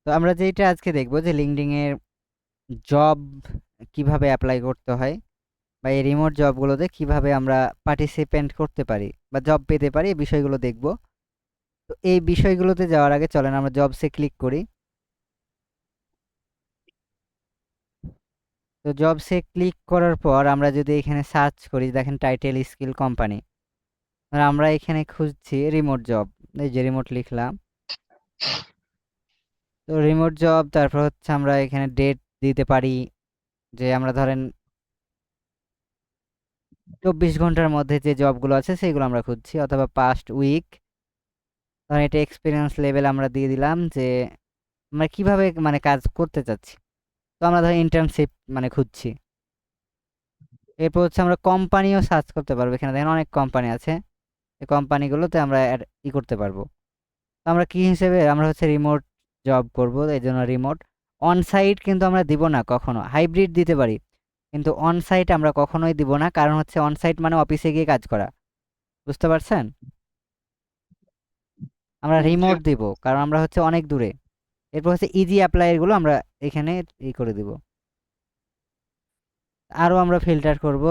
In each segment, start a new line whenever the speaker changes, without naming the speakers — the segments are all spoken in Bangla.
তো আমরা যেটা আজকে দেখব যে লিঙ্কডইন এর জব কিভাবে অ্যাপ্লাই করতে হয় বা এই রিমোট জবগুলোতে কিভাবে আমরা পার্টিসিপেন্ট করতে পারি বা জব পেতে পারি এই বিষয়গুলো দেখব। তো এই বিষয়গুলোতে যাওয়ার আগে চলেন আমরা জবসে ক্লিক করি। তো জবসে ক্লিক করার পর আমরা যদি এখানে সার্চ করি, দেখেন টাইটেল স্কিল কোম্পানি, আর আমরা এখানে খুঁজছি রিমোট জব। এই যে রিমোট লিখলাম, তো রিমোট জব, তারপর হচ্ছে আমরা এখানে ডেট দিতে পারি যে আমরা ধরেন 24 ঘন্টার মধ্যে যে জবগুলো আছে সেগুলো আমরা খুঁজছি, অথবা পাস্ট উইক। ধরেন এটা এক্সপিরিয়েন্স লেভেল আমরা দিয়ে দিলাম যে আমরা কিভাবে মানে কাজ করতে চাচ্ছি। তো আমরা ধরেন ইন্টার্নশিপ মানে খুঁজছি। এরপর হচ্ছে আমরা কোম্পানিও সার্চ করতে পারবো, এখানে দেখেন অনেক কোম্পানি আছে, এই কোম্পানিগুলোতে আমরা করতে পারবো। তো আমরা কি হিসেবে আমরা হচ্ছে রিমোট জব করব, এই জন্য রিমোট। অন সাইট কিন্তু আমরা দিব না, কখনো হাইব্রিড দিতে পারি, কিন্তু অন সাইট আমরা কখনোই দিব না, কারণ হচ্ছে অন সাইট মানে অফিসে গিয়ে কাজ করা, বুঝতে পারছেন? আমরা রিমোট
ঠিক।
দিব কারণ আমরা হচ্ছে অনেক দূরে। এরপর হচ্ছে ইজি অ্যাপ্লাই এর গুলো আমরা এখানে করে দিব। আরো আমরা ফিল্টার করব,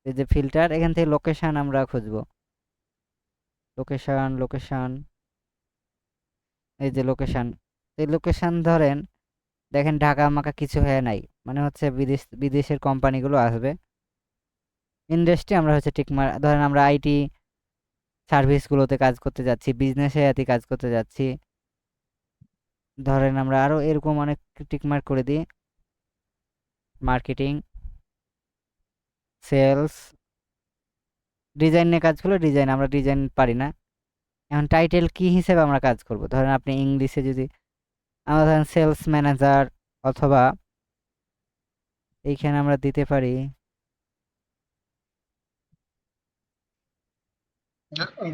এই যে ফিল্টার, এখান থেকে লোকেশন আমরা খুঁজব। লোকেশন লোকেশন, এই যে লোকেশন, এই লোকেশন ধরেন দেখেন ঢাকা মাকা কিছু হয়ে নাই, মানে হচ্ছে বিদেশের কোম্পানিগুলো আসবে। ইন্ডাস্ট্রি আমরা হচ্ছে ধরেন আমরা আইটি সার্ভিসগুলোতে কাজ করতে যাচ্ছি, বিজনেসে কাজ করতে যাচ্ছি, ধরেন আমরা আরো এরকম অনেক টিকমার্ক করে দিই। মার্কেটিং, সেলস, ডিজাইন নিয়ে কাজ করলে ডিজাইন, আমরা ডিজাইন পারি না। এখন টাইটেল কি হিসেবে আমরা কাজ করব, ধরেন আপনি ইংলিশে যদি আমরা ধরেন সেলস ম্যানেজার, অথবা এইখানে আমরা দিতে পারি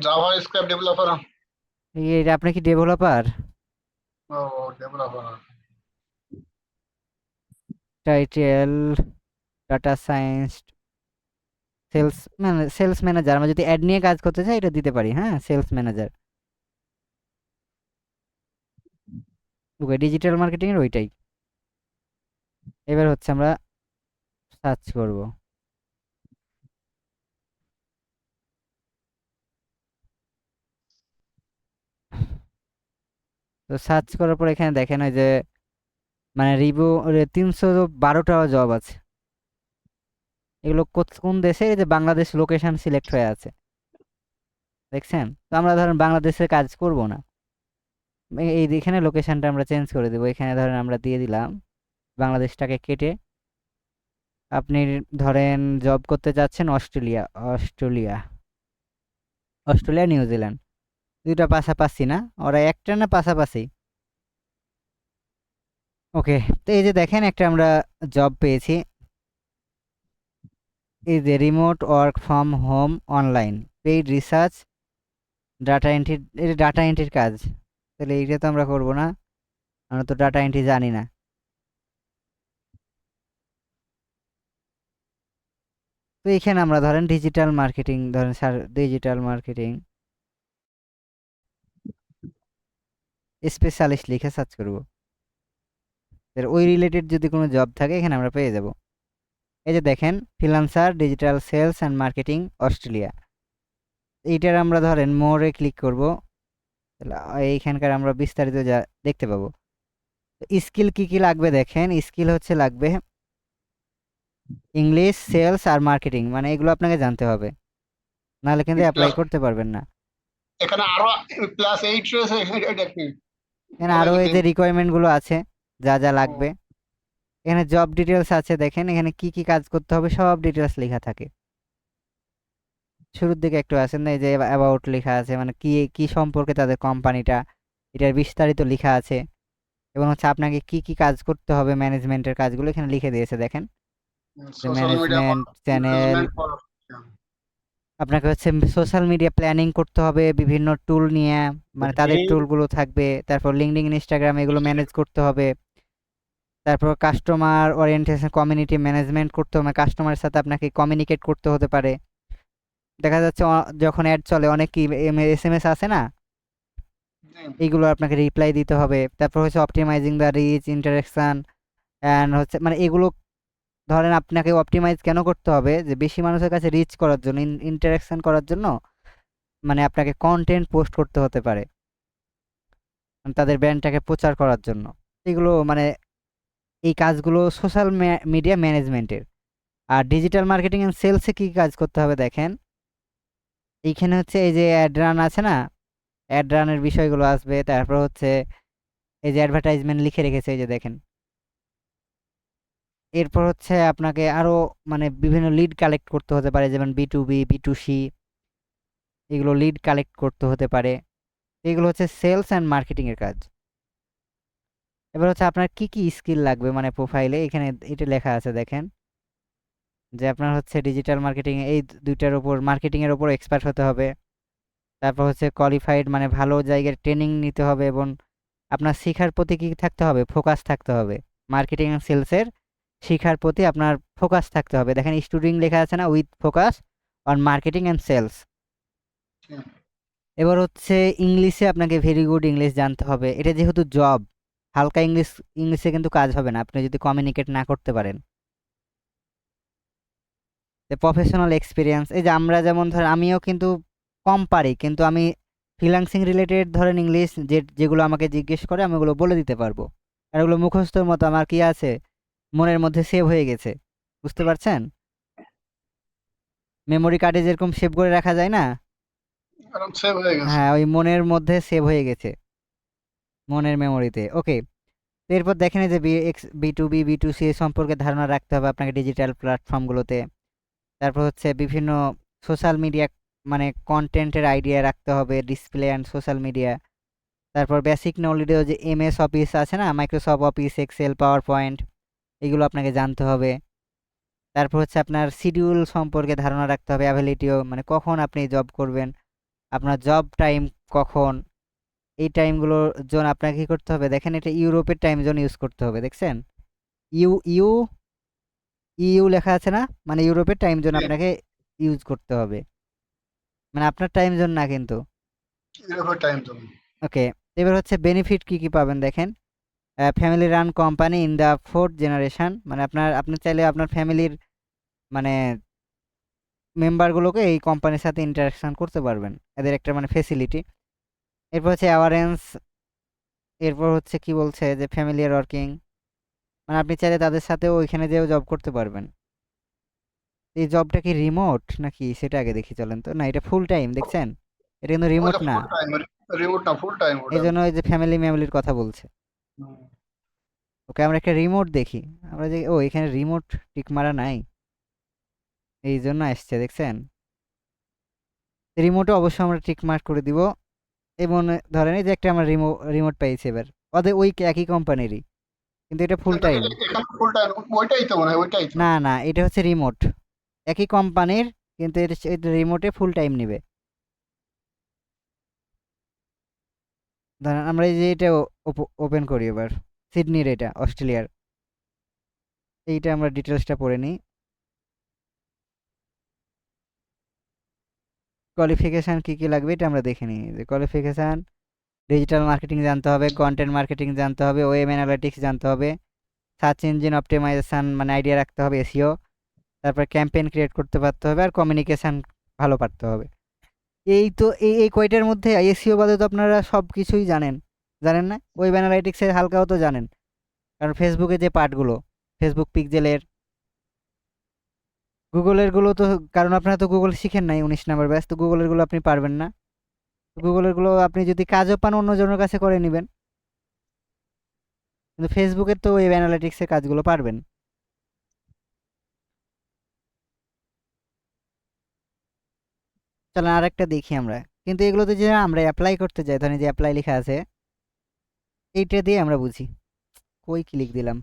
জাভা স্ক্রিপ্ট ডেভেলপার।
আপনি কি ডেভেলপার?
ও, developer.
Title data science, sales manager, আমরা যদি অ্যাড নিয়ে কাজ করতে চাই এটা দিতে পারি, হ্যাঁ সেলস ম্যানেজার। ওকে, ডিজিটাল মার্কেটিং এর ওইটাই। এবার হচ্ছে আমরা সার্চ করব। তো সার্চ করার পর এখানে দেখেন ওই যে মানে 312টা জব আছে। এগুলো কোন দেশে, এই যে বাংলাদেশ লোকেশন সিলেক্ট হয়ে আছে, দেখছেন? তো আমরা ধরেন বাংলাদেশে কাজ করব না, এখানে লোকেশনটা আমরা চেঞ্জ করে দেবো। এখানে ধরেন আমরা দিয়ে দিলাম বাংলাদেশটাকে কেটে, আপনি ধরেন জব করতে যাচ্ছেন অস্ট্রেলিয়া, অস্ট্রেলিয়া অস্ট্রেলিয়া নিউজিল্যান্ড, দুইটা পাশাপাশি না, ওরা একটা না পাশাপাশি। ওকে, তো এই যে দেখেন একটা আমরা জব পেয়েছি, এই যে remote work from home online paid research data entry, এটা ডাটা এন্ট্রির কাজ। তাহলে এইটা তো আমরা করবো না, আমরা তো ডাটা এন্ট্রি জানি না। তো এখানে আমরা ধরেন ডিজিটাল মার্কেটিং, ধরেন স্যার ডিজিটাল মার্কেটিং স্পেশালিস্ট লিখে সার্চ করব, এর ওই রিলেটেড যদি কোনো জব থাকে এখানে আমরা পেয়ে যাব। এই যে দেখেন freelancer digital sales and marketing Australia, এইটার আমরা ধরেন মোরে ক্লিক করব, তাহলে এইখানকার আমরা বিস্তারিত যা দেখতে পাবো। স্কিল কি কি লাগবে দেখেন, স্কিল হচ্ছে লাগবে ইংলিশ, সেলস আর মার্কেটিং, মানে এগুলো আপনাকে জানতে হবে, নাহলে কিন্তু অ্যাপ্লাই
প্লাস
করতে পারবেন না।
এখানে আরো +8 রয়েছে, এটা কি
এখানে
বলে
আরো এই
দিতে?
যে রিকোয়ারমেন্ট গুলো আছে, যা যা
ও,
লাগবে, এখানে জব ডিটেলস আছে, দেখেন এখানে কি কি কাজ করতে হবে সব ডিটেলস লেখা থাকে। শুরুর দিকে একটু আছেন না, এই যে অ্যাবাউট লেখা আছে, মানে কি কি সম্পর্কে তাদের কোম্পানিটা, এটার বিস্তারিত লেখা আছে, এবং হচ্ছে আপনাকে কি কি কাজ করতে হবে, ম্যানেজমেন্টের কাজগুলো এখানে লিখে দিয়েছে দেখেন, যে
social media
management channel,
management for.
আপনাকে হচ্ছে সোশ্যাল মিডিয়া প্ল্যানিং করতে হবে বিভিন্ন টুল নিয়ে, মানে তাদের টুলগুলো থাকবে, তারপর লিঙ্কডইন ইনস্টাগ্রাম এগুলো ম্যানেজ করতে হবে, তারপর কাস্টমার ওরিয়েন্টেশন কমিউনিটি ম্যানেজমেন্ট করতে হবে, কাস্টমারের সাথে আপনাকে কমিউনিকেট করতে হতে পারে। দেখা যাচ্ছে যখন অ্যাড চলে অনেক কি এসএমএস আসে না, এইগুলো আপনাকে রিপ্লাই দিতে হবে। তারপর হচ্ছে optimising the reach interaction and হচ্ছে মানে এগুলো ধরেন আপনাকে অপটিমাইজ কেন করতে হবে যে বেশি মানুষের কাছে রিচ করার জন্য ইন্টারাকশন করার জন্য মানে আপনাকে কন্টেন্ট পোস্ট করতে হতে পারে মানে তাদের ব্র্যান্ডটাকে প্রচার করার জন্য। এগুলো মানে এই কাজগুলো সোশ্যাল মিডিয়া ম্যানেজমেন্টের। আর ডিজিটাল মার্কেটিং এন্ড সেলসে কি কাজ করতে হবে দেখেন, এইখানে হচ্ছে এই যে অ্যাড রান আছে না, অ্যাড রানের বিষয়গুলো আসবে। তারপর হচ্ছে এই যে অ্যাডভার্টাইজমেন্ট লিখে রেখেছে এই যে দেখেন। এরপর হচ্ছে আপনাকে আরো মানে বিভিন্ন লিড কালেক্ট করতে হতে পারে, যেমন B2B B2C, এগুলো লিড কালেক্ট করতে হতে পারে। এগুলো হচ্ছে সেলস অ্যান্ড মার্কেটিং এর কাজ। এবার হচ্ছে আপনার কি কি স্কিল লাগবে মানে প্রোফাইলে, এখানে এটা লেখা আছে দেখেন যে আপনার হচ্ছে ডিজিটাল মার্কেটিং এই দুইটার উপর মার্কেটিং এর উপর এক্সপার্ট হতে হবে। তারপর হচ্ছে কোয়ালিফাইড মানে ভালো জায়গার ট্রেনিং নিতে হবে, এবং আপনার শিখার প্রতি কি থাকতে হবে, ফোকাস থাকতে হবে। মার্কেটিং এন্ড সেলসের শিখার প্রতি আপনার ফোকাস থাকতে হবে। দেখেন স্টুডিং লেখা আছে না, with focus on marketing and sales. এবার হচ্ছে ইংলিশে আপনাকে ভেরি গুড ইংলিশ জানতে হবে। এটা যেহেতু জব, হালকা ইংলিশে কিন্তু কাজ হবে না আপনি যদি কমিউনিকেট না করতে পারেন। প্রফেশনাল এক্সপিরিয়েন্স, এই যে আমরা যেমন ধরেন আমিও কিন্তু কম পারি, কিন্তু আমি ফ্রিল্যান্সিং রিলেটেড ধরেন ইংলিশ যেগুলো আমাকে জিজ্ঞেস করে আমি ওগুলো বলে দিতে পারবো। আর ওগুলো মুখস্থর মতো আমার কি আছে, মনের মধ্যে সেভ হয়ে গেছে। বুঝতে পারছেন? মেমোরি কার্ডে যেরকম সেভ করে রাখা যায় না,
আরাম সেভ হয়ে গেছে।
হ্যাঁ ওই মনের মধ্যে সেভ হয়ে গেছে, মনের মেমোরিতে। ওকে, এরপর দেখেন এই যে B2B B2C সম্পর্কে ধারণা রাখতে হবে আপনাকে ডিজিটাল প্ল্যাটফর্মগুলোতে। তারপর হচ্ছে বিভিন্ন সোশ্যাল মিডিয়া মানে কন্টেন্টের আইডিয়া রাখতে হবে, ডিসপ্লে অ্যান্ড সোশ্যাল মিডিয়া। তারপর বেসিক নলেজেও যে MS অফিস আছে না, Microsoft office, Excel, PowerPoint, এগুলো আপনাকে জানতে হবে। তারপর হচ্ছে আপনার শিডিউল সম্পর্কে ধারণা রাখতে হবে, অ্যাভেলিটিও মানে কখন আপনি জব করবেন, আপনার জব টাইম কখন, এই টাইমগুলোর জন্য আপনাকে কী করতে হবে দেখেন, এটা ইউরোপের টাইম জোন ইউজ করতে হবে। দেখছেন ইউ ইউ ইউ লেখা আছে না, মানে ইউরোপের টাইম জোন আপনাকে ইউজ করতে হবে, মানে আপনার টাইম জোন না কিন্তু।
ইউরোপের টাইম জোন।
ওকে, এবার হচ্ছে বেনিফিট কি কি পাবেন দেখেন। Family run company in the fourth generation, মানে আপনি চাইলে আপনার ফ্যামিলির মানে মেম্বারগুলোকে এই কোম্পানির সাথে ইন্টারাকশন করতে পারবেন, এদের একটা মানে ফেসিলিটি। এরপর হচ্ছে অ্যাওয়ারেন্স, এরপর হচ্ছে কি বলছে যে ফ্যামিলিয়ার ওয়ার্কিং, মানে আপনি চাইলে তাদের সাথেও ওইখানে যেও জব করতে পারবেন। এই জবটা কি রিমোট নাকি সেটা আগে দেখি চলেন তো। না, এটা ফুল টাইম, দেখছেন এটা কিন্তু রিমোট
ওটা
না।
ফুল টাইম, রিমোট না, ফুল টাইম
এই
ওটা।
জন্য ওই যে ফ্যামিলির কথা বলছে।
হুম।
ওকে, আমরা একটা রিমোট দেখি। আমরা যে ও এখানে রিমোট টিক মারা নাই, এই জন্য আসছে দেখছেন। রিমোটে অবশ্যই আমরা টিক মার্ক করে দিব। এবং ধরেন এই যে একটা আমরা রিমোট পাইছি এবার, ওদের ওই একই কোম্পানিরই, কিন্তু এটা ফুল টাইম।
এখানে ফুল টাইম, ওইটাই তো মনে হয়, ওইটাই তো।
না না, এটা হচ্ছে রিমোট, একই কোম্পানির, কিন্তু এটা রিমোটে ফুল টাইম নিবে। ধরেন আমরা এই যে এটা ওপেন করি এবার, সিডনির, এটা অস্ট্রেলিয়ার। এইটা আমরা ডিটেলসটা পড়ে নিই। কোয়ালিফিকেশান কি কি লাগবে এটা আমরা দেখে নিই। যে কোয়ালিফিকেশান, ডিজিটাল মার্কেটিং জানতে হবে, কন্টেন্ট মার্কেটিং জানতে হবে, ওয়েব অ্যানালিটিক্স জানতে হবে, সার্চ ইঞ্জিন অপটিমাইজেশন মানে আইডিয়া রাখতে হবে, এসইও, তারপর ক্যাম্পেইন ক্রিয়েট করতে পারতে হবে, আর কমিউনিকেশান ভালো পারতে হবে। এই তো এই কয়টার মধ্যে এসইও বাদে তো আপনারা সব কিছুই জানেন, জানেন না? ওয়েব অ্যানালাইটিক্সের হালকাও তো জানেন, কারণ ফেসবুকে যে পার্টগুলো, ফেসবুক পিক্সেলের, গুগলের গুলো তো, কারণ আপনারা তো গুগল শিখেন নাই 19 নাম্বার ব্যাচ, তো গুগলের গুলো আপনি পারবেন না। গুগলের গুলো আপনি যদি কাজও পান অন্যজনের কাছে করে নেবেন, কিন্তু ফেসবুকের তো ওয়েব অ্যানালিটিক্সের কাজগুলো পারবেন। চলেন আরেকটা দেখি আমরা। কিন্তু এগুলোতে যে আমরা অ্যাপ্লাই করতে যাই, ধরেন যে অ্যাপ্লাই লেখা আছে, এইটা দিয়ে আমরা বুঝি। কই ক্লিক দিলাম,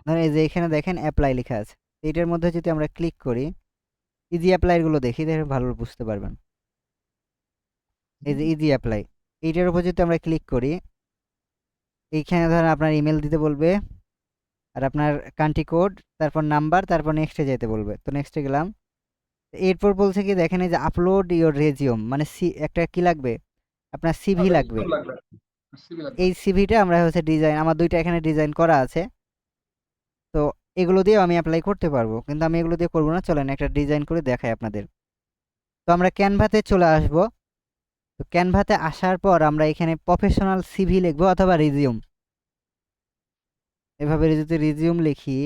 ধরেন এই যে এখানে দেখেন অ্যাপ্লাই লেখা আছে, এইটার মধ্যে যদি আমরা ক্লিক করি, ইজি অ্যাপ্লাইগুলো দেখি, দেখে ভালো বুঝতে পারবেন। এই যে ইজি অ্যাপ্লাই, এইটার উপর যদি আমরা ক্লিক করি, এইখানে ধরেন আপনার ইমেল দিতে বলবে, আর আপনার কান্ট্রি কোড, তারপর নাম্বার, তারপর নেক্সটে যেতে বলবে। তো নেক্সটে গেলাম। এরপর বলছে কি দেখেন এই যে আপলোড ইওর রেজিউম, মানে একটা কি লাগবে, আপনার সিভি লাগবে।
সিভি লাগবে।
এই সিভিটা আমরা হচ্ছে ডিজাইন, আমার দুইটা এখানে ডিজাইন করা আছে, তো এগুলো দিয়েও আমি অ্যাপ্লাই করতে পারবো, কিন্তু আমি এগুলো দিয়ে করবো না। চলেন একটা ডিজাইন করে দেখাই আপনাদের। তো আমরা ক্যানভাতে চলে আসব। তো ক্যানভাতে আসার পর আমরা এখানে প্রফেশনাল সিভি লিখবো অথবা রিজিউম। এভাবে যদি রিজিউম লিখি,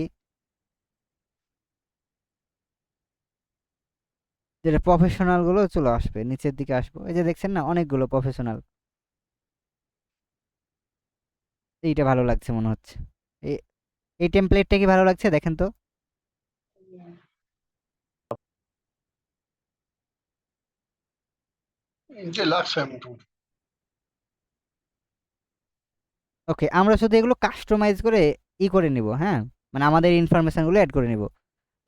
যেটা প্রফেশনাল গুলো চলে আসবে, নিচের দিকে আসবো, এই যে দেখছেন না অনেকগুলো প্রফেশনাল। এইটা ভালো লাগছে মনে হচ্ছে। এই এই টেমপ্লেটটা কি ভালো লাগছে দেখেন তো।
যে লাগছে মোটামুটি।
ওকে, আমরা শুধু এগুলো কাস্টমাইজ করে করে নিব, হ্যাঁ, মানে আমাদের ইনফরমেশনগুলো অ্যাড করে নিব।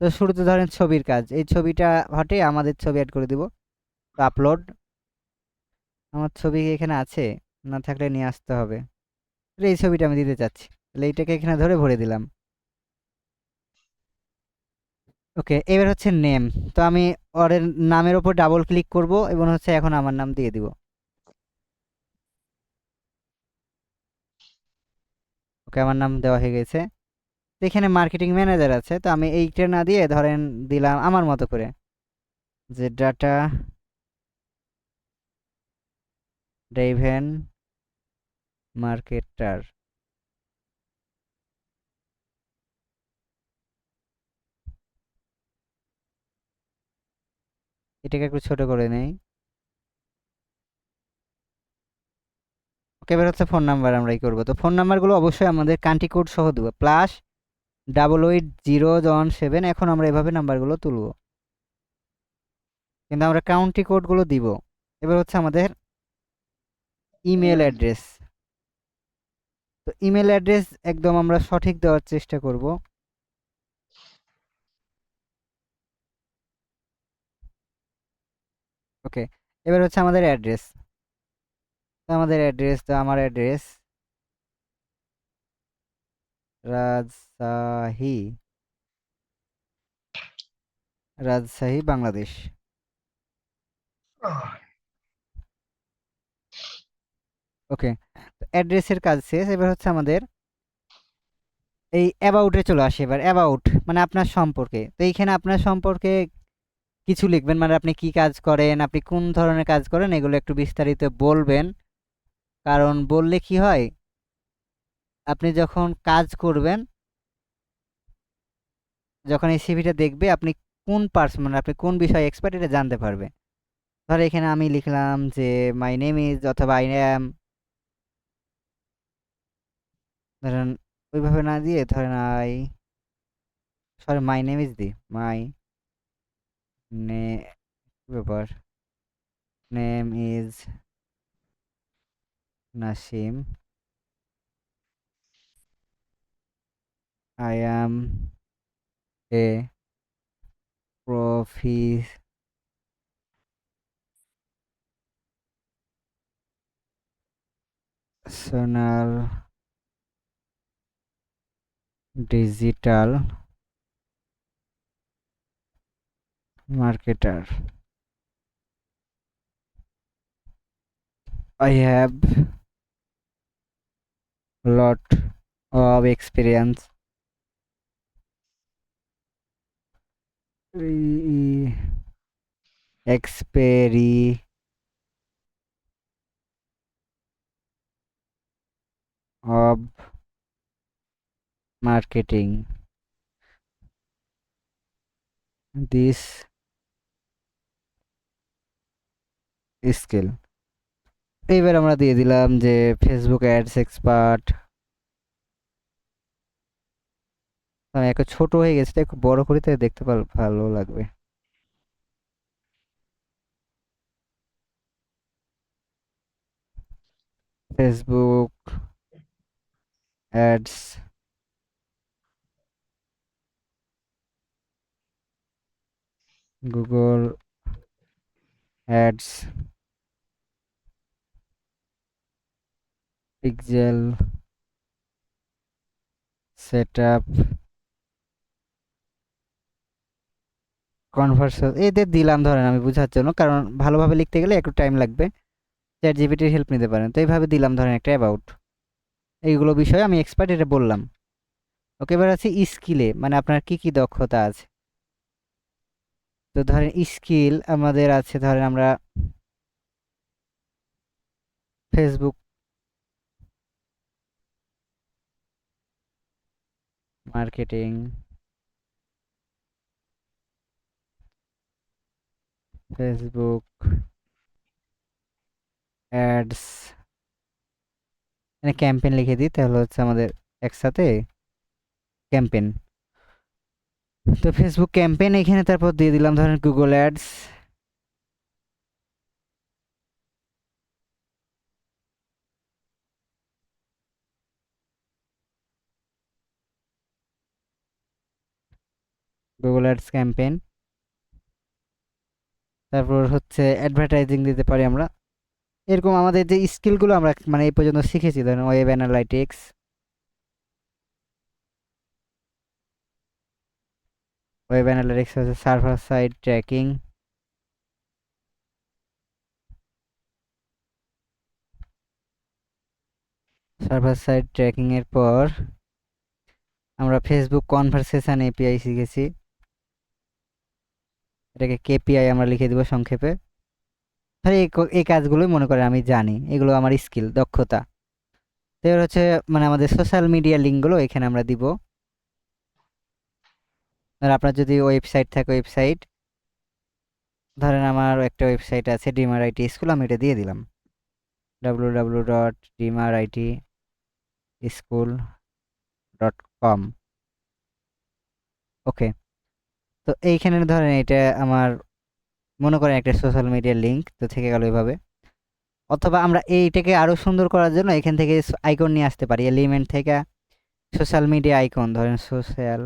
তো শুরুতে ধরেন ছবির কাজ, এই ছবিটা হটে আমাদের ছবি অ্যাড করে দিব। তো আপলোড, আমার ছবি কি এখানে আছে? না থাকলে নিয়ে আসতে হবে। তাহলে এই ছবিটা আমি দিতে চাচ্ছি, তাহলে এইটাকে এখানে ধরে ভরে দিলাম। ওকে, এবার হচ্ছে নেম। তো আমি ওর নামের ওপর ডাবল ক্লিক করব এবং হচ্ছে এখন আমার নাম দিয়ে দিব। ওকে, আমার নাম দেওয়া হয়ে গেছে। তো এখানে মার্কেটিং ম্যানেজার আছে, তো আমি এইটা না দিয়ে ধরেন দিলাম আমার মতো করে, যে ডাটা ড্রাইভেন মার্কেটার। এটাকে একটু ছোট করে নেই। ওকে, এবার হচ্ছে ফোন নাম্বার আমরাই করবো। তো ফোন নাম্বারগুলো অবশ্যই আমাদের কান্ট্রি কোড সহ দেবো, +8807। এখন আমরা এভাবে নাম্বারগুলো তুলবো, কিন্তু আমরা কাউন্টি কোডগুলো দিব। এবার হচ্ছে আমাদের ইমেল অ্যাড্রেস। তো ইমেল অ্যাড্রেস একদম আমরা সঠিক দেওয়ার চেষ্টা করব। ওকে, এবার হচ্ছে আমাদের অ্যাড্রেস। তো আমাদের অ্যাড্রেস, তো আমার অ্যাড্রেস রাজশাহী, রাজশাহী বাংলাদেশ। ওকে, তো অ্যাড্রেসের কাজ শেষ। এবার হচ্ছে আমাদের এই অ্যাবাউটে চলে আসে। এবার অ্যাবাউট মানে আপনার সম্পর্কে। তো এইখানে আপনার সম্পর্কে কিছু লিখবেন, মানে আপনি কি কাজ করেন, আপনি কোন ধরনের কাজ করেন, এগুলো একটু বিস্তারিত বলবেন। কারণ বললে কি হয়, আপনি যখন কাজ করবেন, যখন এই সিভিটা দেখবে, আপনি কোন পার্সন, মানে আপনি কোন বিষয়ে এক্সপার্ট এটা জানতে পারবে। ধর এখানে আমি লিখলাম যে মাই নেম ইজ, অথবা আই অ্যাম, ধরেন ওইভাবে না দিয়ে ধরেন sorry my name is the, my নে ব্যাপার, name is Nasim, I am a professional digital marketer. I have lot of experience experience of marketing this skill. এবার আমরা দিয়ে দিলাম যে ফেসবুক অ্যাডস এক্সপার্ট। একটু ছোট হয়ে গেছে, একটু বড় করে তাই দেখতে ভালো লাগবে। Facebook ads Google ads pixel setup conversion এদের দিলাম ধরেন আমি বোঝার জন্য, কারণ ভালোভাবে লিখতে গেলে একটু টাইম লাগবে। চ্যাট জিপিটির হেল্প নিতে পারেন। তো এইভাবে দিলাম ধরেন একটা অ্যাবাউট, এইগুলো বিষয়ে আমি এক্সপার্ট এটা বললাম। ওকে, এবার আছে স্কিলে, মানে আপনার কি কি দক্ষতা আছে। তো ধরেন স্কিল আমাদের আছে, ধরেন আমরা ফেসবুক মার্কেটিং, ফেসবুক অ্যাডস, মানে ক্যাম্পেইন লিখে দিই তাহলে হচ্ছে আমাদের একসাথে ক্যাম্পেইন। তো ফেসবুক ক্যাম্পেইন এখানে তারপর দিয়ে দিলাম ধরেন Google ads, Google ads campaign. তারপর হচ্ছে অ্যাডভার্টাইজিং দিতে পারি আমরা। এরকম আমাদের যে স্কিলগুলো আমরা মানে এই পর্যন্ত শিখেছি, ধরেন ওয়েব অ্যানালাইটিক্স, হচ্ছে server side tracking, server side tracking এর পর আমরা ফেসবুক কনভারসেশন এপিআই শিখেছি, এটাকে কেপিআই আমরা লিখে দিব সংক্ষেপে। তাহলে এই কাজগুলোই মনে করে আমি জানি, এগুলো আমার স্কিল দক্ষতা। তো এবার হচ্ছে মানে আমাদের সোশ্যাল মিডিয়া লিঙ্কগুলো এখানে আমরা দিব। আর আপনার যদি ওয়েবসাইট থাকে, ওয়েবসাইট ধরেন আমার একটা ওয়েবসাইট আছে ডিমার আইটি স্কুল, আমি এটা দিয়ে দিলাম www.dimarityschool.com। ওকে, তো এইখানে ধরেন এটা আমার মনে করেন একটা সোশ্যাল মিডিয়ার লিঙ্ক, তো থেকে গেল এভাবে। অথবা আমরা এইটাকে আরো সুন্দর করার জন্য এখান থেকে আইকন নিয়ে আসতে পারি, এলিমেন্ট থেকে সোশ্যাল মিডিয়া আইকন, ধরেন সোশ্যাল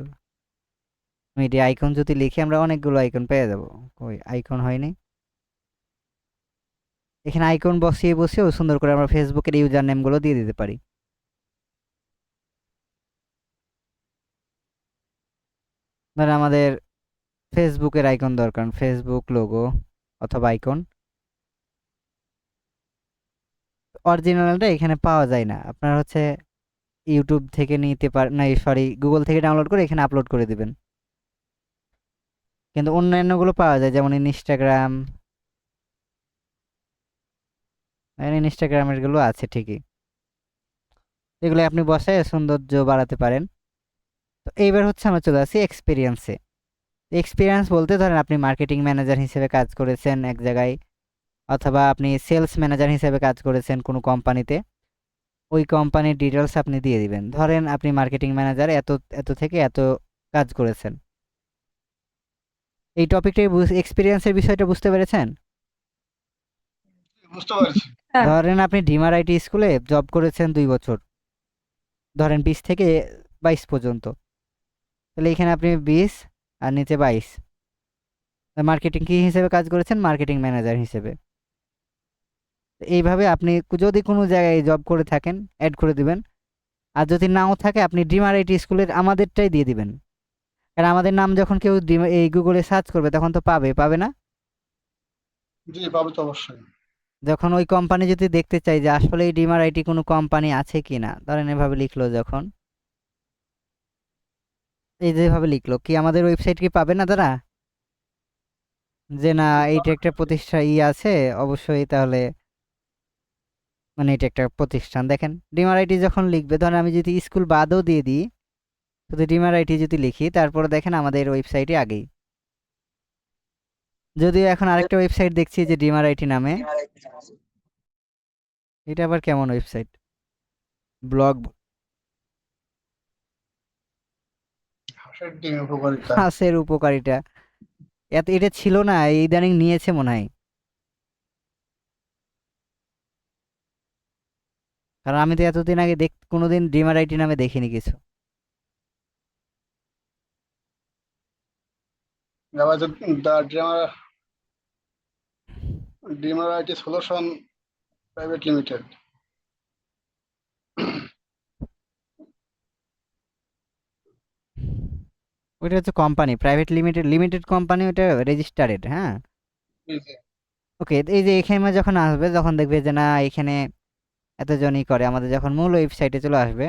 মিডিয়া আইকন যদি লিখি আমরা অনেকগুলো আইকন পেয়ে যাব। ওই আইকন হয়নি, এখানে আইকন বসিয়ে বসিয়েও সুন্দর করে আমরা ফেসবুকের ইউজার নেমগুলো দিয়ে দিতে পারি। ধরেন আমাদের ফেসবুকের আইকন দরকার, ফেসবুক লোগো অথবা আইকন। অরিজিনালটা এখানে পাওয়া যায় না, আপনার হচ্ছে ইউটিউব থেকে নিতে পার না, সরি গুগল থেকে ডাউনলোড করে এখানে আপলোড করে দিবেন। কিন্তু অন্যান্যগুলো পাওয়া যায়, যেমন ইনস্টাগ্রাম, ইনস্টাগ্রামের গুলো আছে ঠিকই, এগুলো আপনি বসায় সৌন্দর্য বাড়াতে পারেন। তো এইবার হচ্ছে আমরা চলে আসি এক্সপিরিয়েন্সে। এক্সপিরিয়েন্স বলতে ধরেন আপনি মার্কেটিং ম্যানেজার হিসেবে কাজ করেছেন এক জায়গায়, অথবা আপনি সেলস ম্যানেজার হিসেবে কাজ করেছেন কোনো কোম্পানিতে, ওই কোম্পানির ডিটেলস আপনি দিয়ে দিবেন। ধরেন আপনি মার্কেটিং ম্যানেজার এত এত থেকে এত কাজ করেছেন। এই টপিকটাই এক্সপিরিয়েন্সের বিষয়টা বুঝতে পেরেছেন?
বুঝতে পারছি।
ধরেন আপনি ডিমার আইটি স্কুলে জব করেছেন 2 বছর, ধরেন 20 থেকে 22 পর্যন্ত, তাহলে এখানে আপনি 20 আর নিচে 22, মার্কেটিং কি হিসেবে কাজ করেছেন? মার্কেটিং ম্যানেজার হিসেবে। তো এইভাবে আপনি যদি কোনো জায়গায় জব করে থাকেন অ্যাড করে দিবেন, আর যদি নাও থাকে আপনি ডিমার আইটি স্কুলের আমাদেরটাই দিয়ে দিবেন। কারণ আমাদের নাম যখন কেউ এই গুগলে সার্চ করবে তখন তো পাবে, পাবে না?
জি, পাবে তো অবশ্যই।
যখন ওই কোম্পানি যদি দেখতে চাই যে আসলে এই ডিমার আইটি কোনো কোম্পানি আছে কিনা, ধরেন এভাবে লিখলো, যখন এই যেভাবে লিখলো, কি আমাদের ওয়েবসাইট কি পাবে না তারা? যে না এইটা একটা প্রতিষ্ঠান আছে অবশ্যই, তাহলে মানে এটা একটা প্রতিষ্ঠান। দেখেন ডিমার আইটি যখন লিখবে, ধরেন আমি যদি স্কুল বাদও দিয়ে দিই, শুধু ডিমার আইটি যদি লিখি, তারপরে দেখেন আমাদের ওয়েবসাইটে আগেই। যদিও এখন আরেকটা ওয়েবসাইট দেখছি যে ডিমার আইটি নামে, এটা আবার কেমন ওয়েবসাইট? ব্লগ,
হাঁসের ডিম উপকারিতা।
হাঁসের উপকারিতা, এটা ছিল না, এই ইদানিং নিয়েছে মনে হয়। কারণ আমি তো এতদিন আগে কোনোদিন ডিমার আইটি নামে দেখিনি কিছু।
আবার the dreamer IT solution private limited.
ওইটা হচ্ছে কোম্পানি, প্রাইভেট লিমিটেড কোম্পানি, ওটা রেজিস্টার্ড, হ্যাঁ।
জি জি।
ওকে, এই যে এখানে যখন আসবে, যখন দেখবে যে না এখানে এতজনই করে, আমাদের যখন মূল ওয়েবসাইটে চলে আসবে,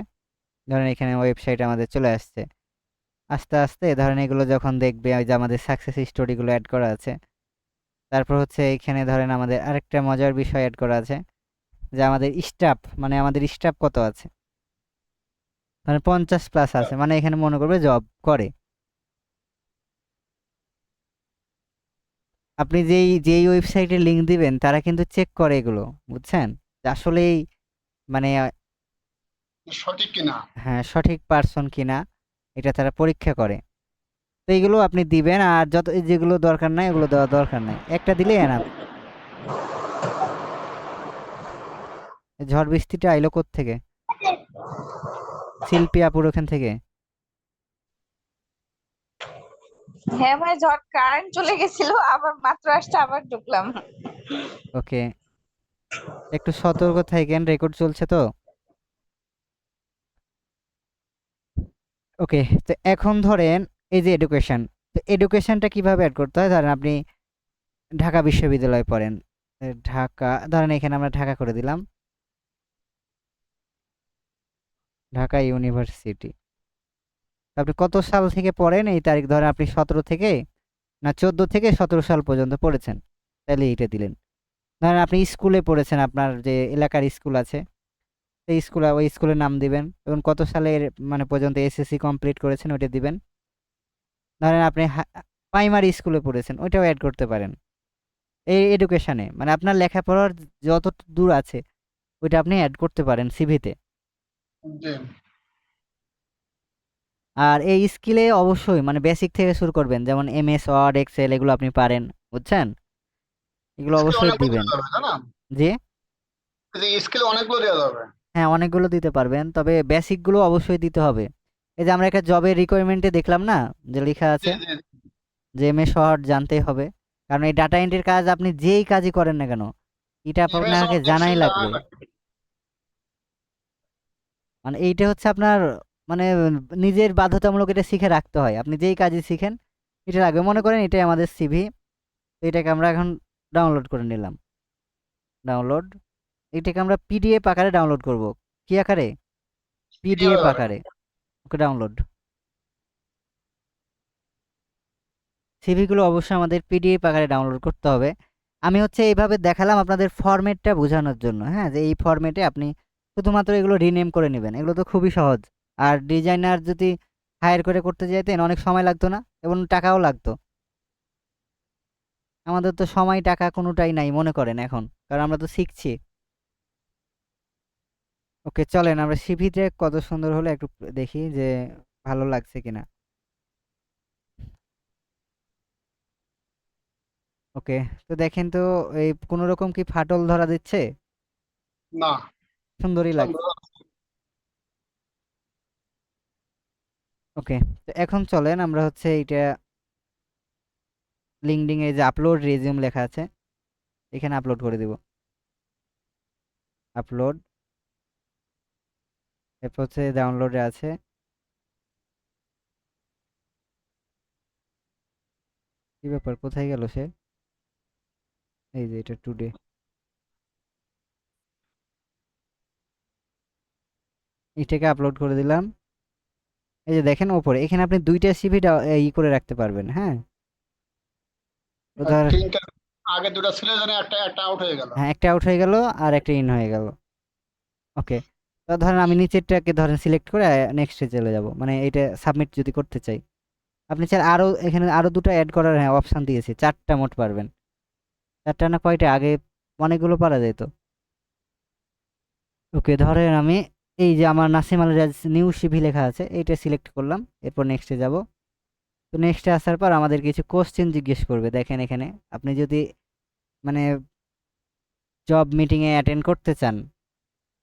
ধরেন এখানে ওয়েবসাইট আমাদের চলে আসছে, আস্তে আস্তে ধরেন এগুলো যখন দেখবে, ওই যে আমাদের সাকসেস স্টোরিগুলো অ্যাড করা আছে, তারপর হচ্ছে এখানে ধরেন আমাদের আরেকটা মজার বিষয় অ্যাড করা আছে, যে আমাদের স্টাফ, মানে আমাদের স্টাফ কত আছে, মানে 50+ আছে, মানে এখানে মনে করবে জব করে। আপনি যেই যেই ওয়েবসাইটে লিংক দিবেন তারা কিন্তু চেক করে এগুলো, বুঝছেন, যে আসলেই মানে
সঠিক কিনা।
হ্যাঁ সঠিক পার্সন কিনা এটা তারা পরীক্ষা করে। তো এইগুলো আপনি দিবেন, আর যত যেগুলো দরকার নাই ওগুলো দেওয়ার দরকার নাই, একটা দিলেই এনাফ। ঝড় বৃষ্টিটা আইলো থেকে? শিল্পী আপুর ওখান থেকে?
হ্যাঁ ভাই, ঝড় কারেন্ট চলে গেছিল, আবার মাত্র আসছে, আবার ঢুকলাম।
ওকে, একটু সতর্ক থাকেন, রেকর্ড চলছে তো। ওকে, তো এখন ধরেন এই যে এডুকেশন, তো এডুকেশনটা কিভাবে অ্যাড করতে হয়, ধরেন আপনি ঢাকা বিশ্ববিদ্যালয়ে পড়েন, ঢাকা ধরেন এখানে আমরা ঢাকা করে দিলাম, ঢাকা ইউনিভার্সিটি। আপনি কত সাল থেকে পড়েন এই তারিখ, ধরেন আপনি 17 থেকে না 14 থেকে 17 সাল পর্যন্ত পড়েছেন, তাহলে এইটা দিলেন। ধরেন আপনি স্কুলে পড়েছেন, আপনার যে এলাকার স্কুল আছে সেই স্কুলে, ওই স্কুলের নাম দিবেন এবং কত সালের মানে পর্যন্ত এসএসসি কমপ্লিট করেছেন ওইটা দিবেন। ধরেন আপনি প্রাইমারি স্কুলে পড়েছেন, ওইটাও অ্যাড করতে পারেন এই এডুকেশনে, মানে আপনার লেখাপড়ার যত দূর আছে ওইটা আপনি অ্যাড করতে পারেন সিভিতে।
জি।
আর এই স্কিলে অবশ্যই মানে বেসিক থেকে শুরু করবেন, যেমন এমএস ওয়ার্ড এক্সেল এগুলো আপনি পারেন, বুঝছেন, এগুলো
স্কিল
অবশ্যই
অনেকগুলো
দিবেন।
দেওয়া যাবে, তাই না?
জি,
স্কিল অনেকগুলো দেওয়া যাবে।
হ্যাঁ অনেকগুলো দিতে পারবেন, তবে বেসিকগুলো অবশ্যই দিতে হবে। এই যে আমরা একটা জবের রিকোয়ারমেন্টে দেখলাম না, যে লেখা
জি
আছে
জি
যে এমএস ওয়ার্ড জানতেই হবে, কারণ এই ডাটা এন্ট্রির কাজ আপনি যেই কাজই করেন না কেন এটা
এমএস
আপনাকে
অফিস
জানাই লাগবে। মানে এইটা হচ্ছে আপনার মানে নিজের বাধ্যতামূলক, এটা শিখে রাখতে হয়, আপনি যেই কাজই শিখেন এটা লাগবে। মনে করেন এটাই আমাদের সিভি, তো এটাকে আমরা এখন ডাউনলোড করে নিলাম, ডাউনলোড, এটাকে আমরা পিডিএফ আকারে ডাউনলোড করব। কি আকারে? পিডিএফ আকারে। ওকে, ডাউনলোড। সিভিগুলো অবশ্যই আমাদের পিডিএফ আকারে ডাউনলোড করতে হবে। আমি হচ্ছে এইভাবে দেখালাম আপনাদের ফরম্যাটটা বোঝানোর জন্য, হ্যাঁ, যে এই ফরম্যাটে আপনি শুধুমাত্র এগুলো রিনেম করে নেবেন, এগুলো তো খুবই সহজ। আর ডিজাইনার যদি হায়ার করে করতে যেতেন অনেক সময় লাগতো না এবং টাকাও লাগতো। আমাদের তো সময় টাকা কোনোটাই নাই মনে করেন এখন, কারণ আমরা তো শিখছি। ওকে, চলেন আমরা সিভিতে কত সুন্দর হলো একটু দেখি যে ভালো লাগছে কিনা। ওকে, তো দেখেন তো এই কোনো রকম কি ফাটল ধরা দিচ্ছে?
না।
সুন্দরই
সব
লাগছে।
ভালো।
ওকে, তো এখন চলেন আমরা হচ্ছে এইটা লিঙ্কডিন এ যে আপলোড রেজিউম লেখা আছে এখানে আপলোড করে দিব। আপলোড, এরপর হচ্ছে ডাউনলোডে আছে। কি ব্যাপার, কোথায় গেল সে? এই যে এটা টুডে, এটাকে আপলোড করে দিলাম। এই যে দেখেন ওপরে, এখানে আপনি দুইটা সিভি ই করে রাখতে পারবেন, হ্যাঁ। তো
আর
ধর,
তিনটা, আগে দুটো ছিল জানি, একটা একটা আউট হয়ে গেল।
হ্যাঁ একটা আউট হয়ে গেল আর একটা ইন হয়ে গেল। ওকে, তো ধরেন আমি নিচেরটাকে ধরেন সিলেক্ট করে নেক্সটে চলে যাব, মানে এটা সাবমিট যদি করতে চাই। আপনি চাই আরো, এখানে আরো দুটো অ্যাড করার হ্যাঁ অপশন দিয়েছি, চারটা মোট পারবেন। চারটা না কয়টা, আগে অনেকগুলো পারা যেত। ওকে, ধরেন আমি এই যে আমার নাসিম আল রাজ নিউ সিভি লেখা আছে এইটা সিলেক্ট করলাম, এরপর নেক্সটে যাব। তো নেক্সটে আসার পর আমাদের কিছু কোশ্চেন জিজ্ঞেস করবে, দেখেন এখানে আপনি যদি মানে জব মিটিংয়ে অ্যাটেন্ড করতে চান,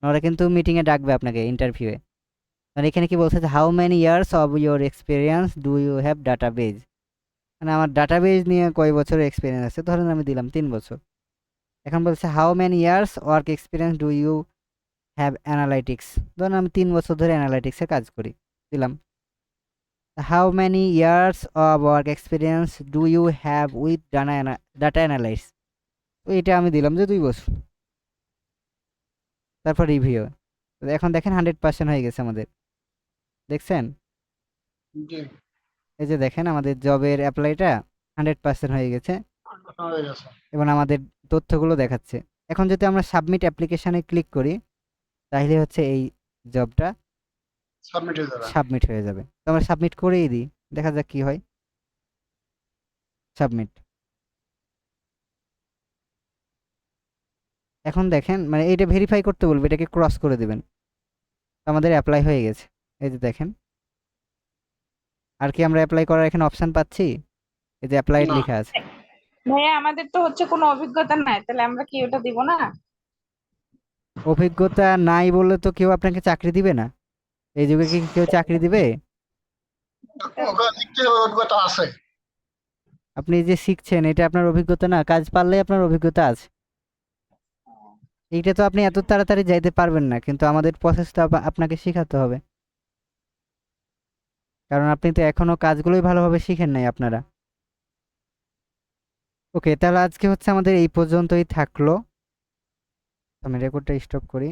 ওরা কিন্তু মিটিংয়ে ডাকবে আপনাকে ইন্টারভিউয়ে। মানে এখানে কি বলছে যে how many years of your experience do you have database, মানে আমার ডাটাবেজ নিয়ে কয় বছরের এক্সপিরিয়েন্স আছে, ধরেন আমি দিলাম 3 বছর। এখন বলছে how many years work experience do you have analytics, ধরুন আমি 3 বছর ধরে অ্যানালাইটিক্সে কাজ করি, দিলাম। How many years of work experience do you have with data analyse, তো এটা আমি দিলাম যে 2 বছর, তারপর রিভিউ। এখন দেখেন 100% হয়ে গেছে আমাদের, দেখছেন?
জি,
এই যে দেখেন আমাদের জবের অ্যাপ্লাইটা 100% হয়ে গেছে
হয়ে গেছে।
এবং আমাদের তথ্যগুলো দেখাচ্ছে। এখন যদি আমরা সাবমিট অ্যাপ্লিকেশনে ক্লিক করি, তাহলে হচ্ছে এই জবটা
সাবমিট হয়ে যাবে।
সাবমিট হয়ে যাবে। তো আমরা সাবমিট করেই দিই, দেখা যাক কি হয়। সাবমিট। এখন দেখেন মানে এটা ভেরিফাই করতে বলবে, এটাকে ক্রস করে দিবেন। তো আমাদের অ্যাপ্লাই হয়ে গেছে, এই যে দেখেন। আর কি আমরা অ্যাপ্লাই করার এখানে অপশন পাচ্ছি? এই যে অ্যাপ্লাইড
না,
লেখা আছে।
ভাইয়া আমাদের তো হচ্ছে কোনো অভিজ্ঞতা নাই, তাহলে আমরা কি ওটা দিব না?
অভিজ্ঞতা নাই বললে তো কেউ আপনাকে চাকরি দিবে না। এই যুগে কি কেউ চাকরি দিবে?
ওখানে লিখতে হবে অভিজ্ঞতা আছে।
আপনি যে শিখছেন এটা আপনার অভিজ্ঞতা না, কাজ পারলেই আপনার অভিজ্ঞতা আছে। এইটা তো আপনি এত তাড়াতাড়ি যাইতে পারবেন না, কিন্তু আমাদের প্রসেসটা আপনাকে শেখাতে হবে, কারণ আপনি তো এখনো কাজগুলোই ভালোভাবে শিখেন নাই আপনারা। ওকে, তাহলে আজকে হচ্ছে আমাদের এই পর্যন্তই থাকলো। আমি রেকর্ডটা স্টপ করি।